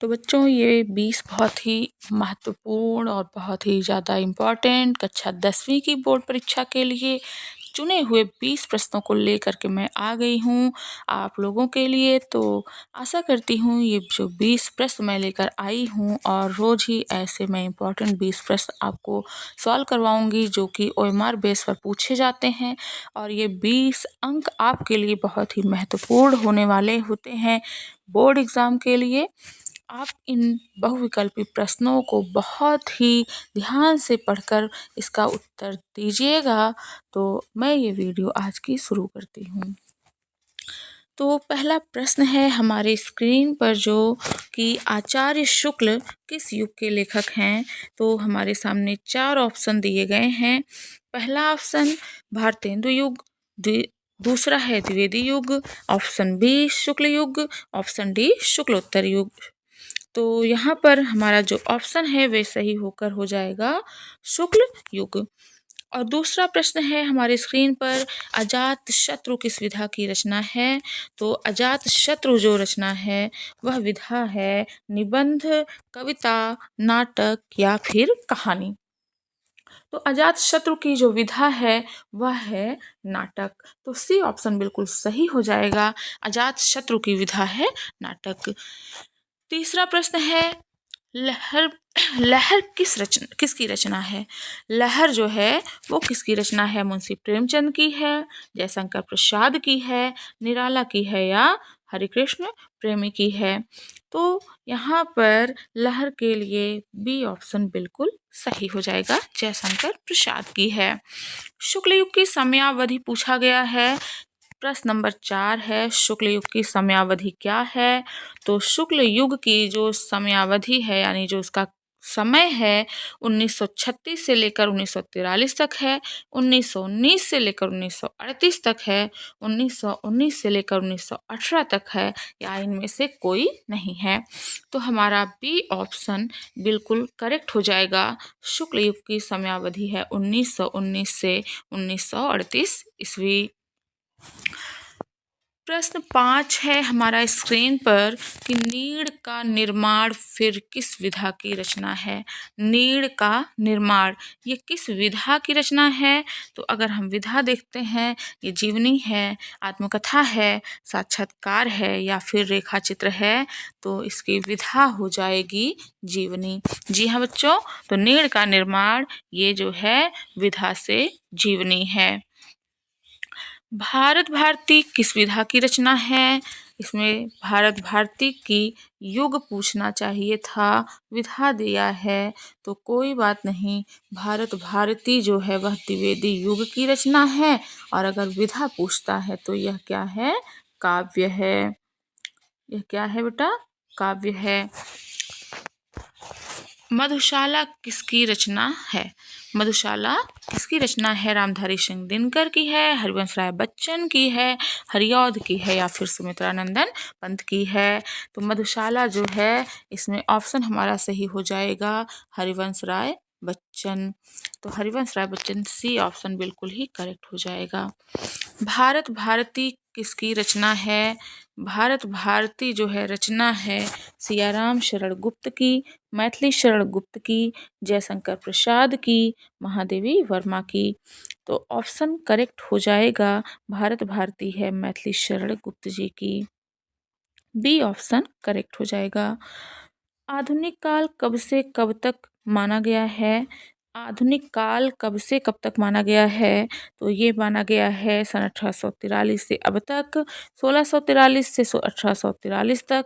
तो बच्चों ये 20 बहुत ही महत्वपूर्ण और बहुत ही ज़्यादा इम्पोर्टेंट कक्षा 10वीं की बोर्ड परीक्षा के लिए चुने हुए 20 प्रश्नों को लेकर के मैं आ गई हूँ आप लोगों के लिए। तो आशा करती हूँ ये जो 20 प्रश्न मैं लेकर आई हूँ और रोज़ ही ऐसे मैं इम्पोर्टेंट 20 प्रश्न आपको सॉल्व करवाऊँगी जो कि OMR बेस पर पूछे जाते हैं और ये 20 अंक आपके लिए बहुत ही महत्वपूर्ण होने वाले होते हैं बोर्ड एग्ज़ाम के लिए। आप इन बहुविकल्पी प्रश्नों को बहुत ही ध्यान से पढ़कर इसका उत्तर दीजिएगा। तो मैं ये वीडियो आज की शुरू करती हूँ। तो पहला प्रश्न है हमारे स्क्रीन पर जो कि आचार्य शुक्ल किस युग के लेखक हैं। तो हमारे सामने 4 ऑप्शन दिए गए हैं। पहला ऑप्शन भारतेंदु युग, दूसरा है द्विवेदी युग, ऑप्शन बी शुक्ल युग, ऑप्शन डी शुक्लोत्तर युग। तो यहाँ पर हमारा जो ऑप्शन है वे सही होकर हो जाएगा शुक्ल युग। और दूसरा प्रश्न है हमारे स्क्रीन पर अजात शत्रु किस विधा की रचना है। तो अजात शत्रु जो रचना है वह विधा है निबंध, कविता, नाटक या फिर कहानी। तो अजात शत्रु की जो विधा है वह है नाटक। तो सी ऑप्शन बिल्कुल सही हो जाएगा, अजात शत्रु की विधा है नाटक। तीसरा प्रश्न है लहर लहर किसकी रचना है। लहर जो है वो किसकी रचना है, मुंशी प्रेमचंद की है, जयशंकर प्रसाद की है, निराला की है या हरिकृष्ण प्रेमी की है। तो यहाँ पर लहर के लिए बी ऑप्शन बिल्कुल सही हो जाएगा, जयशंकर प्रसाद की है। शुक्ल युग की समयावधि पूछा गया है। प्रश्न नंबर 4 है शुक्ल युग की समयावधि क्या है। तो शुक्ल युग की जो समयावधि है यानी जो उसका समय है 1936 से लेकर 1943 तक है, 1919 से लेकर 1938 तक है, 1919 से लेकर 1918 तक है या इनमें से कोई नहीं है। तो हमारा बी ऑप्शन बिल्कुल करेक्ट हो जाएगा, शुक्ल युग की समयावधि है 1919 से 1938 ईस्वी। प्रश्न 5 है हमारा स्क्रीन पर कि नीड़ का निर्माण फिर किस विधा की रचना है। नीड़ का निर्माण ये किस विधा की रचना है। तो अगर हम विधा देखते हैं ये जीवनी है, आत्मकथा है, साक्षात्कार है या फिर रेखा चित्र है। तो इसकी विधा हो जाएगी जीवनी। जी हाँ बच्चों, तो नीड़ का निर्माण ये जो है विधा से जीवनी है। भारत भारती किस विधा की रचना है। इसमें भारत भारती की युग पूछना चाहिए था, विधा दिया है तो कोई बात नहीं। भारत भारती जो है वह द्विवेदी युग की रचना है और अगर विधा पूछता है तो यह क्या है, काव्य है। यह क्या है बेटा, काव्य है। मधुशाला किसकी रचना है। मधुशाला किसकी रचना है, रामधारी सिंह दिनकर की है, हरिवंश राय बच्चन की है, हरिऔध की है या फिर सुमित्रानंदन पंत की है। तो मधुशाला जो है इसमें ऑप्शन हमारा सही हो जाएगा हरिवंश राय बच्चन। तो हरिवंश राय बच्चन सी ऑप्शन बिल्कुल ही करेक्ट हो जाएगा। भारत भारती किसकी रचना है। भारत भारती जो है रचना है सियाराम शरण गुप्त की, मैथिली शरण गुप्त की, जयशंकर प्रसाद की, महादेवी वर्मा की। तो ऑप्शन करेक्ट हो जाएगा भारत भारती है मैथिली शरण गुप्त जी की, बी ऑप्शन करेक्ट हो जाएगा। आधुनिक काल कब से कब तक माना गया है। आधुनिक काल कब से कब तक माना गया है। तो ये माना गया है सन 1843 से अब तक, 1643 से 1843 तक,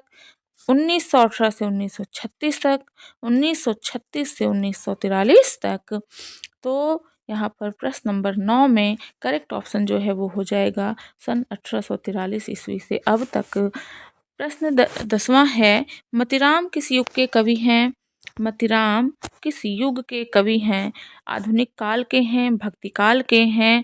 1918 से 1936 तक, 1936 से 1943 तक। तो यहाँ पर प्रश्न नंबर 9 में करेक्ट ऑप्शन जो है वो हो जाएगा सन 1843 ईस्वी से अब तक। प्रश्न 10वां है मतीराम किस युग के कवि हैं। मतीराम किस युग के कवि हैं। आधुनिक काल के हैं, भक्ति काल के हैं,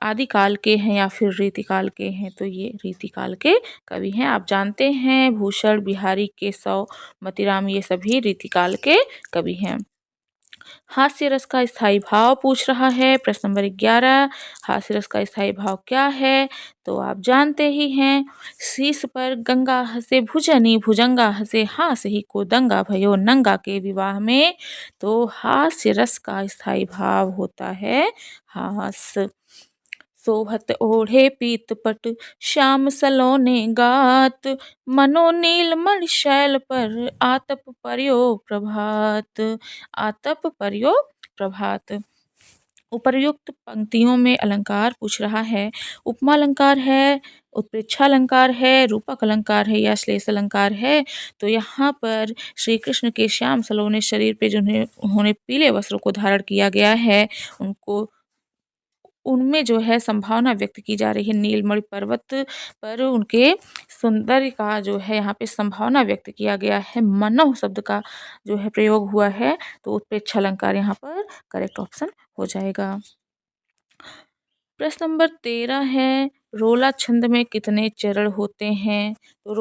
आदिकाल के हैं या फिर रीतिकाल के हैं। तो ये रीतिकाल के कवि हैं। आप जानते हैं भूषण, बिहारी, केशव, मतीराम ये सभी रीतिकाल के कवि हैं। हास्य रस का स्थायी भाव पूछ रहा है। प्रश्न नंबर 11, हास्य रस का स्थायी भाव क्या है? तो आप जानते ही हैं। शीश पर गंगा हंसे भुजनी, भुजंगा हंसे हास ही को दंगा भयो नंगा के विवाह में। तो हास्य रस का स्थायी भाव होता है हास। सोहत ओढ़े पीतपट श्याम सलोने गात, मनो नीलमणि शैल पर आतप पर्यो प्रभात। आतप पर्यो प्रभात। उपर्युक्त पंक्तियों में अलंकार पूछ रहा है। उपमा अलंकार है, उत्प्रेक्षा अलंकार है, रूपक अलंकार है या श्लेष अलंकार है। तो यहाँ पर श्री कृष्ण के श्याम सलोने शरीर पे जो उन्होंने पीले वस्त्रों को धारण किया गया है, उनको उनमें जो है संभावना व्यक्त की जा रही है। नीलमणि पर्वत पर उनके सौंदर्य का जो है यहाँ पे संभावना व्यक्त किया गया है। मनोह शब्द का जो है प्रयोग हुआ है, तो उत्प्रेक्षा अलंकार यहाँ पर करेक्ट ऑप्शन हो जाएगा। प्रश्न नंबर 13 है, रोला छंद में कितने चरण होते हैं? तो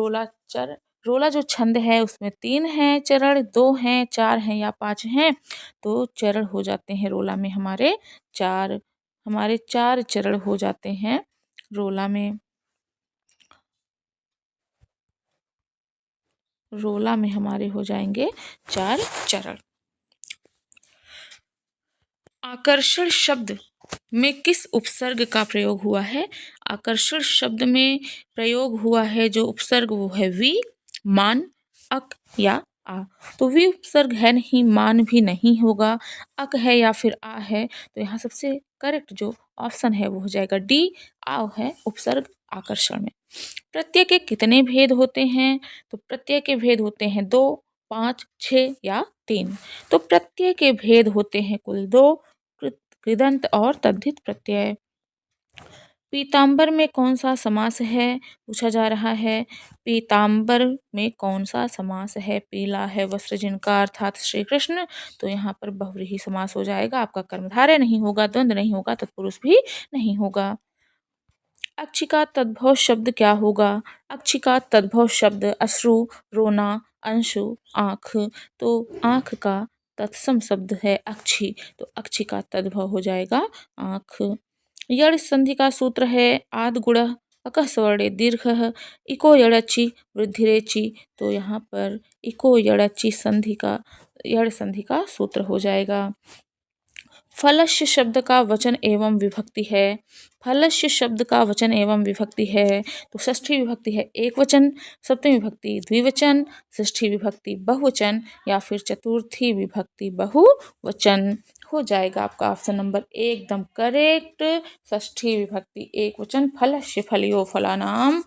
रोला जो छंद है उसमें 3 हैं चरण, 2 हैं, 4 हैं या 5 हैं। तो चरण हो जाते हैं रोला में हमारे 4। हमारे 4 चरण हो जाते हैं रोला में। रोला में हमारे हो जाएंगे 4 चरण। आकर्षण शब्द में किस उपसर्ग का प्रयोग हुआ है? आकर्षण शब्द में प्रयोग हुआ है जो उपसर्ग वो है वी, मान, अक या आ। तो वी उपसर्ग है नहीं, मान भी नहीं होगा, अक है या फिर आ है। तो यहाँ सबसे करेक्ट जो ऑप्शन है वो हो जाएगा डी, आ है उपसर्ग आकर्षण में। प्रत्यय के कितने भेद होते हैं? तो प्रत्यय के भेद होते हैं 2, 5, 6 या 3। तो प्रत्यय के भेद होते हैं कुल 2, कृदंत और तद्धित प्रत्यय। पीतांबर में कौन सा समास है पूछा जा रहा है। पीतांबर में कौन सा समास है? पीला है वस्त्र जिनका अर्थात श्री कृष्ण। तो यहाँ पर बहुव्रीहि समास हो जाएगा। आपका कर्मधारय नहीं होगा, द्वंद्व नहीं होगा, तत्पुरुष भी नहीं होगा। अक्षि का तद्भव शब्द क्या होगा? अक्षि का तद्भव शब्द अश्रु, रोना, अंशु, आँख। तो आँख का तत्सम शब्द है अक्षि, तो अक्षि का तद्भव हो जाएगा आँख। यड़ संधि का सूत्र है आद गुण अकः स्वर्णे दीर्घ इको यड़चि वृद्धिरेचि। तो यहाँ पर इको यड़चि संधि का यड़ संधि का सूत्र हो जाएगा। फलस्य शब्द का वचन एवं विभक्ति है। फलस्य शब्द का वचन एवं विभक्ति है। तो षष्ठी विभक्ति है एक वचन, सप्तमी विभक्ति द्विवचन, षष्ठी विभक्ति बहुवचन या फिर चतुर्थी विभक्ति बहुवचन। हो जाएगा आपका ऑप्शन नंबर एकदम करेक्ट, षष्ठी विभक्ति एक वचन। फलस्य फलियो फलानाम।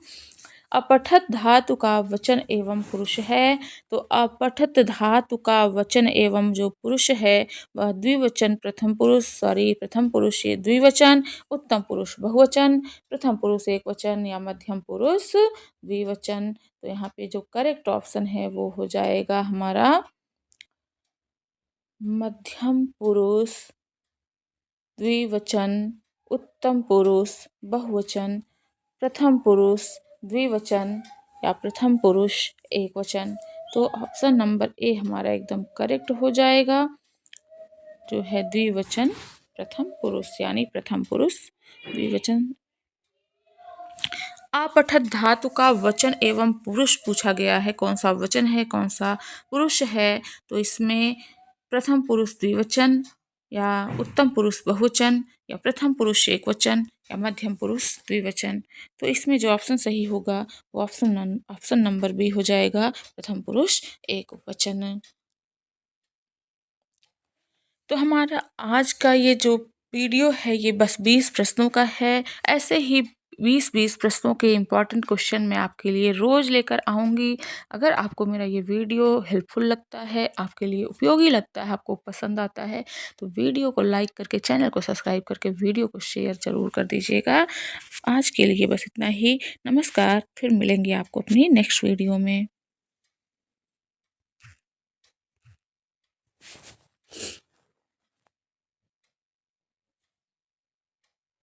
अपठत धातु का वचन एवं पुरुष है। तो अपठत धातु का वचन एवं जो पुरुष है वह द्विवचन प्रथम पुरुष ये द्विवचन, उत्तम पुरुष बहुवचन, प्रथम पुरुष एक वचन या मध्यम पुरुष द्विवचन। तो यहाँ पे जो करेक्ट ऑप्शन है वो हो जाएगा हमारा मध्यम पुरुष द्विवचन, उत्तम पुरुष बहुवचन, प्रथम पुरुष द्विवचन या प्रथम पुरुष एक वचन। तो ऑप्शन नंबर ए हमारा एकदम करेक्ट हो जाएगा, जो है द्विवचन प्रथम पुरुष यानी प्रथम पुरुष द्विवचन। अपठत धातु का वचन एवं पुरुष पूछा गया है, कौन सा वचन है कौन सा पुरुष है। तो इसमें प्रथम पुरुष द्विवचन या उत्तम पुरुष बहुवचन या प्रथम पुरुष एक वचन या मध्यम पुरुष द्विवचन। तो इसमें जो ऑप्शन सही होगा वो ऑप्शन नंबर बी हो जाएगा, प्रथम पुरुष एक वचन। तो हमारा आज का ये जो वीडियो है ये बस 20 प्रश्नों का है। ऐसे ही 20-20 प्रश्नों के इम्पॉर्टेंट क्वेश्चन मैं आपके लिए रोज़ लेकर आऊँगी। अगर आपको मेरा ये वीडियो हेल्पफुल लगता है, आपके लिए उपयोगी लगता है, आपको पसंद आता है, तो वीडियो को लाइक करके, चैनल को सब्सक्राइब करके, वीडियो को शेयर ज़रूर कर दीजिएगा। आज के लिए बस इतना ही। नमस्कार, फिर मिलेंगे आपको अपनी नेक्स्ट वीडियो में।